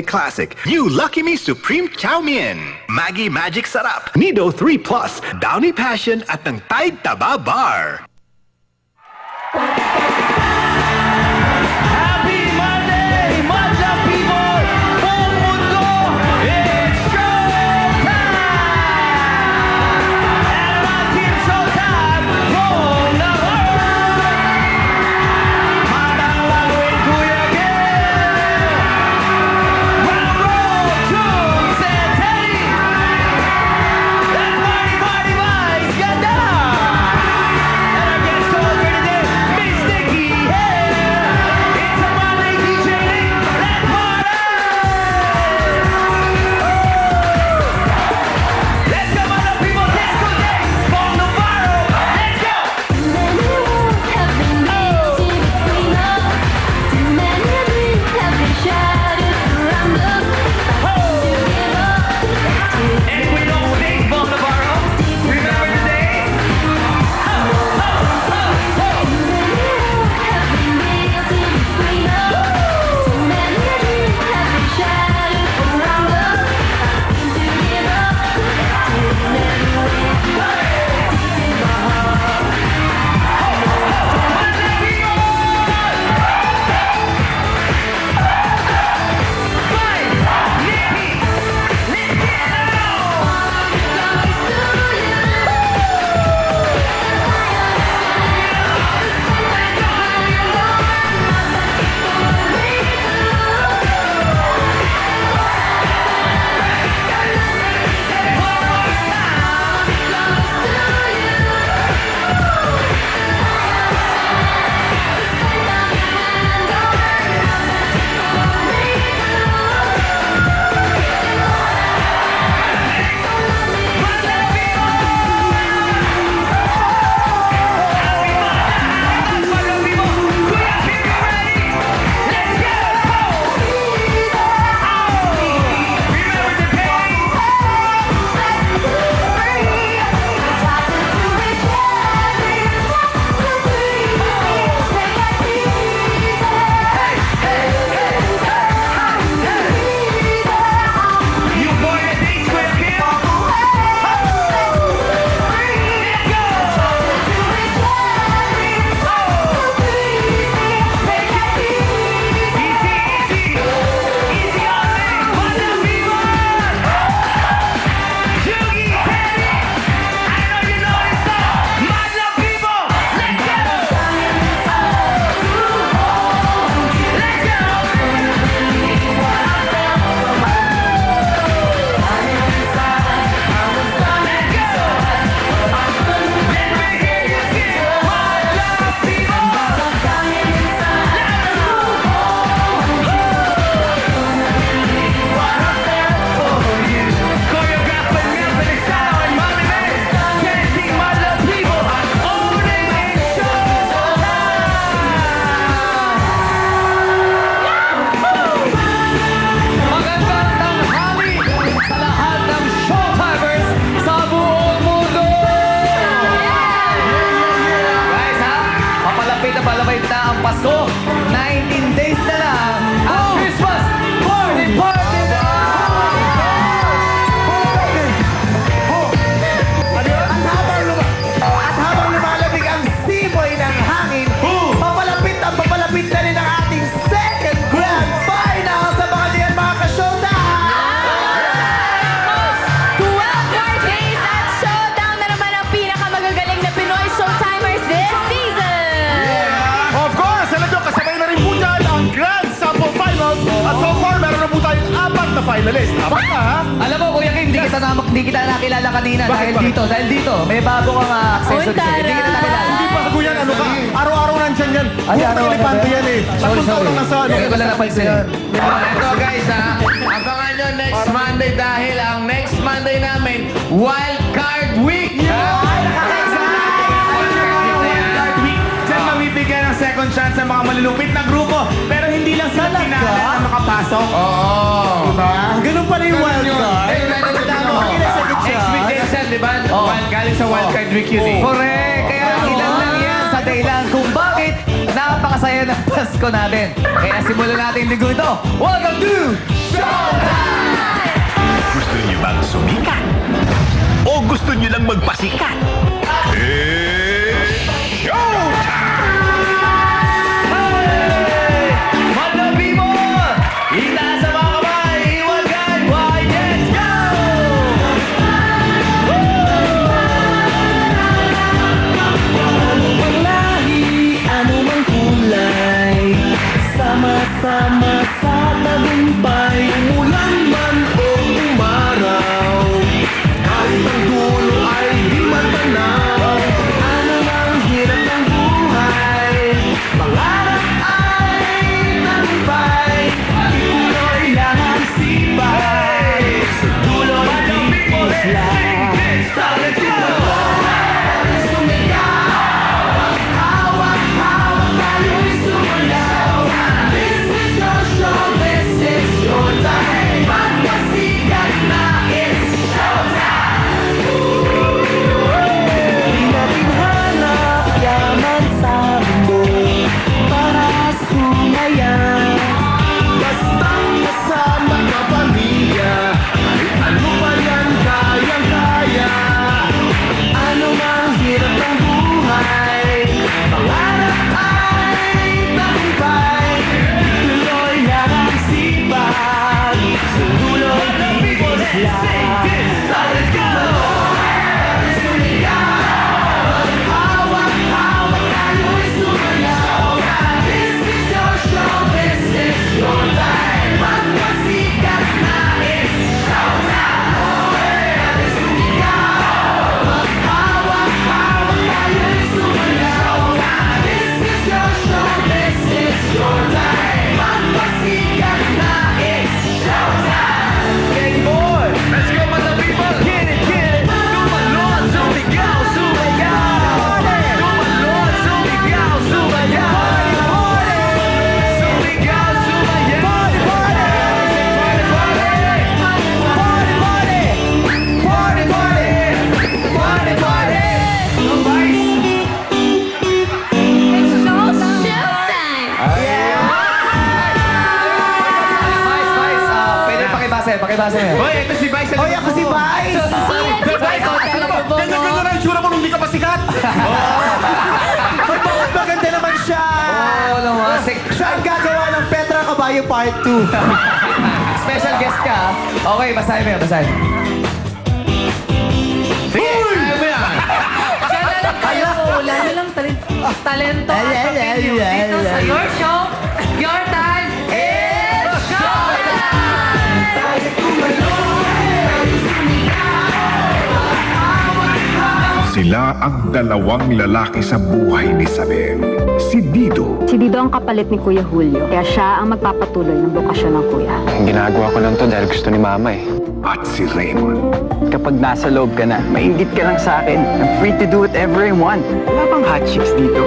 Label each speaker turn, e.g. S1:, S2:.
S1: Classic. New Lucky Me Supreme Chow Mein. Maggie Magic Sarap. Nido 3 Plus. Downy Passion at ng Tide Taba Bar.
S2: Happy Monday, Madla people! Buong mundo, it's showtime! And until showtime, roll the world! Madang lang with Kuya Gil! Round roll, Jules and Teddy! Let's party, party, boys, ganda! And our guest host for today, Miss Nikki Hare! It's a Monday DJ Nick, let's party! Let's go, Madla people, disco day! From Navarro, let's go! And we don't sing from Navarro. Remember the day? Palapit na ang Pasko. 19 days na lang ang Christmas party party na!
S3: At habang lumalamig ang simoy ng hangin, papalapit na rin ang ating second grand final sa mga diyan mga ka-showtime!
S4: 12 more days at showdown na naman ang pinakamagagaling na Pinoy Showtimers this season!
S3: Of course, alam nyo, kasabay na rin po dyan ang Grand Sample Finals. At so far, meron na po tayong 4 na finalist. Apat na, ha?
S2: Alam mo, Kuya Kim, hindi kita nakilala kanina
S3: Bakit?
S2: dahil dito, may bago kang accessories. Hindi kita nakilala.
S3: Hindi bago yan, ano ka? Araw-araw nandyan yan.
S2: Ay,
S3: Buong
S2: araw-araw
S3: elepante
S2: ba?
S3: yan eh. Tatlong taon na nasa ano.
S2: Hindi ko lang napansin.
S5: Ito guys ha, abangan nyo next Monday dahil ang next Monday namin, Wild Card Week!
S3: Diyan mabibigyan ng second chance sa mga malulupit na grupo. Pero hindi lang sila pinala na makapasok.
S5: Oo!
S3: Diba? Ganun pala yung wild card.
S5: Eh, expectation, di ba? Galing sa Wild Card Week yun eh.
S2: Correct! Kaya ilan lang yan sa dahilan kung bakit napakasaya ng Pasko natin. Kaya simulan natin yung linggo ito. Welcome to Show!
S1: handang magpasikat. It's showtime!
S2: Madlang people! Itaas sa mga kamay! Iwagay! Why, let's go! Anumang lahi, anumang kulay, sama-sama sa tagumpay, umulan man o umaraw, kahit ang dulo ay di matanaw. Anumang hirap ng buhay, pangarap ay tagumpay, ituloy lang ang sipag, sa dulo ang bigis lang. Let's go! Pakibasa niya.
S5: Hoy, ito si Vice.
S3: Hoy, ako si Vice!
S5: Ganda-ganda na yung tsura mo nung hindi ka pasikat.
S3: Bakit maganda naman siya?
S2: Oo naman.
S3: Siya ang gagawa ng Petra Kabayo Part 2.
S2: Special guest ka. Okay, basahin mo yan, basahin.
S5: Sige, kaya mo yan.
S6: Diyan na lang kayo. Lalo lang talento at opinion dito sa your show, your time, it's showtime!
S7: Sila ang dalawang lalaki sa buhay ni Isabel. Si Dido
S8: Si Dido ang kapalit ni Kuya Julio, kaya siya ang magpapatuloy ng bukasyon ng kuya.
S9: Ginagawa ko lang to dahil gusto ni Mama eh.
S7: at si Raymond.
S9: Kapag nasa loob ka na, mainggit ka lang sa akin. I'm free to do whatever I want. Wala bang hot chicks dito?